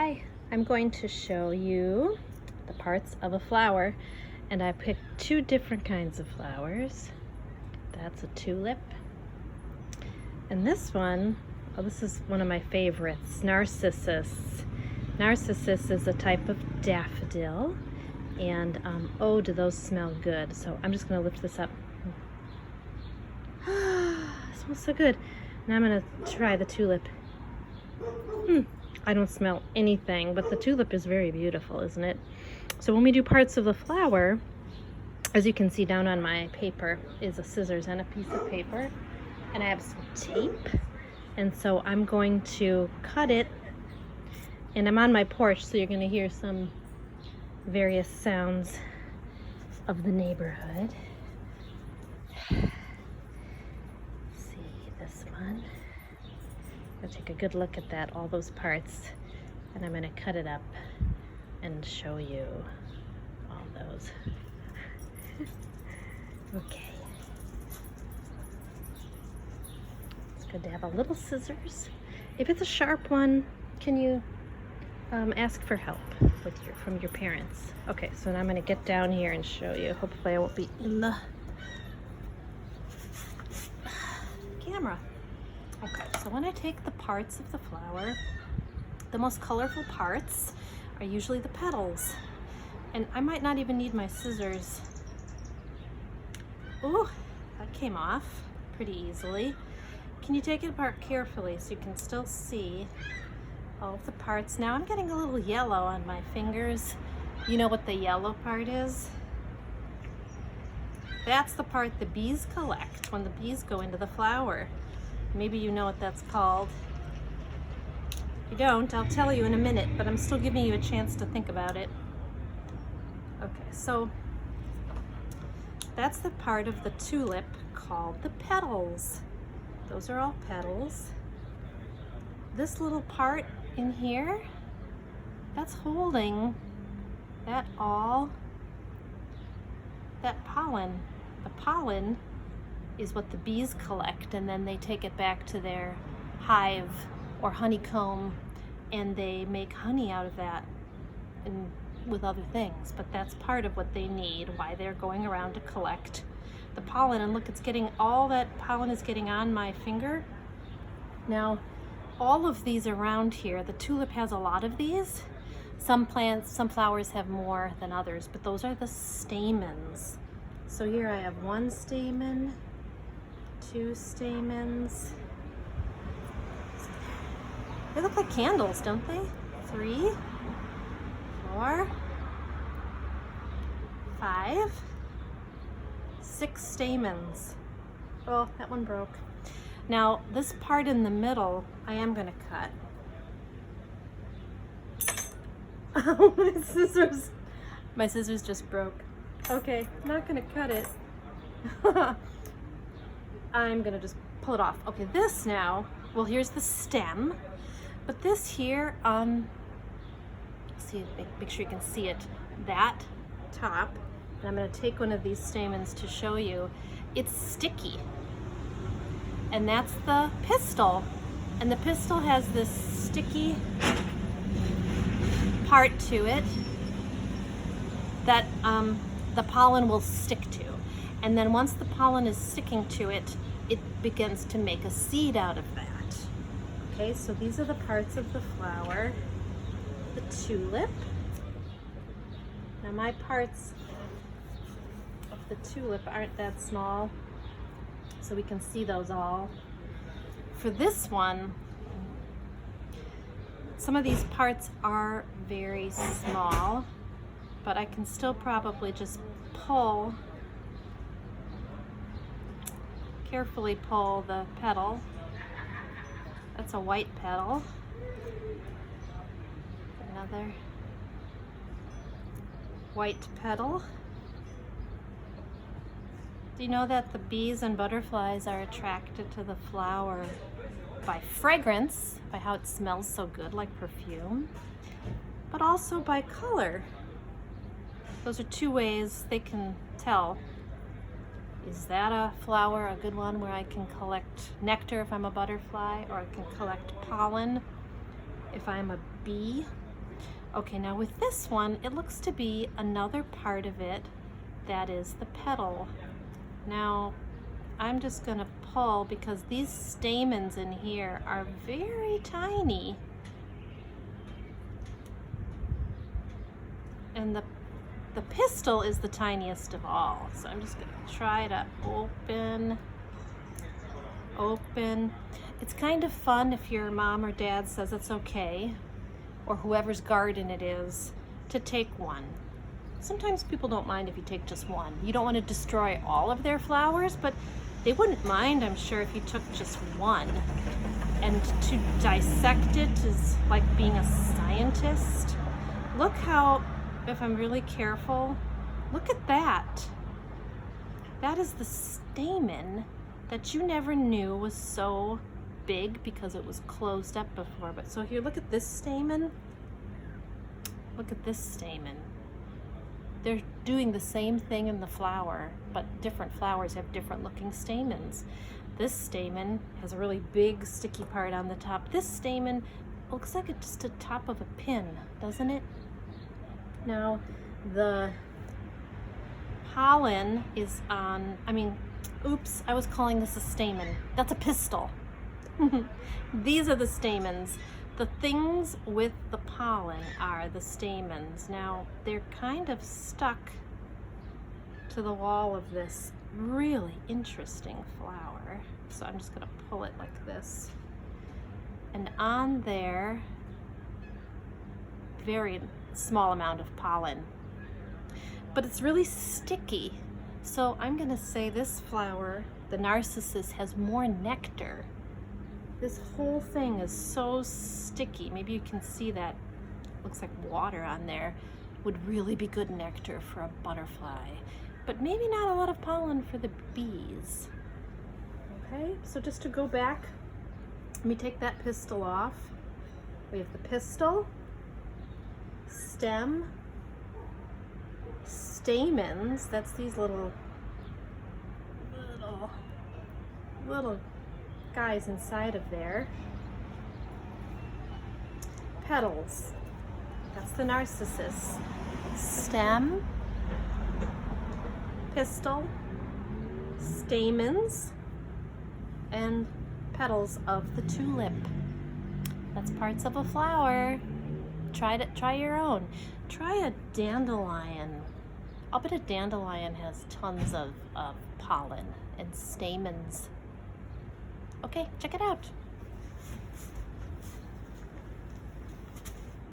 Hi, I'm going to show you the parts of a flower, and I picked two different kinds of flowers. That's a tulip, and this one, oh, this is one of my favorites, narcissus. Narcissus is a type of daffodil, and oh, do those smell good. So I'm just going to lift this up. It smells so good. And I'm going to try the tulip. I don't smell anything, but the tulip is very beautiful, isn't it? So when we do parts of the flower, as you can see down on my paper is a scissors and a piece of paper, and I have some tape, and so I'm going to cut it, and I'm on my porch, so you're going to hear some various sounds of the neighborhood. See this one. I'm going to take a good look at that, all those parts, and I'm going to cut it up and show you all those. Okay. It's good to have a little scissors. If it's a sharp one, can you ask for help from your parents? Okay, so now I'm going to get down here and show you. Hopefully I won't be in the camera. Okay, so when I take the parts of the flower, the most colorful parts are usually the petals. And I might not even need my scissors. Ooh, that came off pretty easily. Can you take it apart carefully so you can still see all of the parts? Now I'm getting a little yellow on my fingers. You know what the yellow part is? That's the part the bees collect when the bees go into the flower. Maybe you know what that's called. If you don't, I'll tell you in a minute, but I'm still giving you a chance to think about it. Okay, so that's the part of the tulip called the petals. Those are all petals. This little part in here, that's holding that pollen. The pollen is what the bees collect, and then they take it back to their hive or honeycomb, and they make honey out of that and with other things. But that's part of what they need, why they're going around to collect the pollen. And look, it's getting, all that pollen is getting on my finger. Now, all of these around here, the tulip has a lot of these. Some plants, some flowers have more than others, but those are the stamens. So here I have one stamen, two stamens. They look like candles, don't they? 3, 4, 5, 6 stamens. Oh, that one broke. Now, this part in the middle, I am going to cut. Oh, my scissors just broke. Okay, I'm not going to cut it. I'm going to just pull it off. Okay, this now, well, here's the stem. But this here, see, make sure you can see it, that top, and I'm going to take one of these stamens to show you, it's sticky. And that's the pistil. And the pistil has this sticky part to it that the pollen will stick to. And then once the pollen is sticking to it, it begins to make a seed out of that. Okay, so these are the parts of the flower. The tulip. Now my parts of the tulip aren't that small, so we can see those all. For this one, some of these parts are very small, but I can still probably just carefully pull the petal. That's a white petal. Another white petal. Do you know that the bees and butterflies are attracted to the flower by fragrance, by how it smells so good, like perfume, but also by color? Those are 2 ways they can tell. Is that a flower, a good one, where I can collect nectar if I'm a butterfly, or I can collect pollen if I'm a bee? Okay, now with this one, it looks to be another part of it that is the petal. Now, I'm just gonna pull because these stamens in here are very tiny. And the pistil is the tiniest of all. So I'm just gonna try to open. It's kind of fun if your mom or dad says it's okay, or whoever's garden it is, to take one. Sometimes people don't mind if you take just one. You don't want to destroy all of their flowers, but they wouldn't mind, I'm sure, if you took just one. And to dissect it is like being a scientist. Look how, if I'm really careful, look at that. That is the stamen that you never knew was so big because it was closed up before. But so here, look at this stamen. Look at this stamen. They're doing the same thing in the flower, but different flowers have different looking stamens. This stamen has a really big sticky part on the top. This stamen looks like it's just the top of a pin, doesn't it? Now, the pollen is on, oops, I was calling this a stamen. That's a pistil. These are the stamens. The things with the pollen are the stamens. Now, they're kind of stuck to the wall of this really interesting flower. So I'm just gonna pull it like this. And on there, very small amount of pollen. But it's really sticky. So I'm gonna say this flower, the narcissus, has more nectar. This whole thing is so sticky. Maybe you can see that. Looks like water on there. Would really be good nectar for a butterfly. But maybe not a lot of pollen for the bees. Okay, so just to go back, let me take that pistil off. We have the pistil, stem, stamens, that's these little guys inside of there. Petals, that's the narcissus. Stem, pistil, stamens, and petals of the tulip. That's parts of a flower. Try your own. Try a dandelion. I'll bet a dandelion has tons of pollen and stamens. Okay, check it out.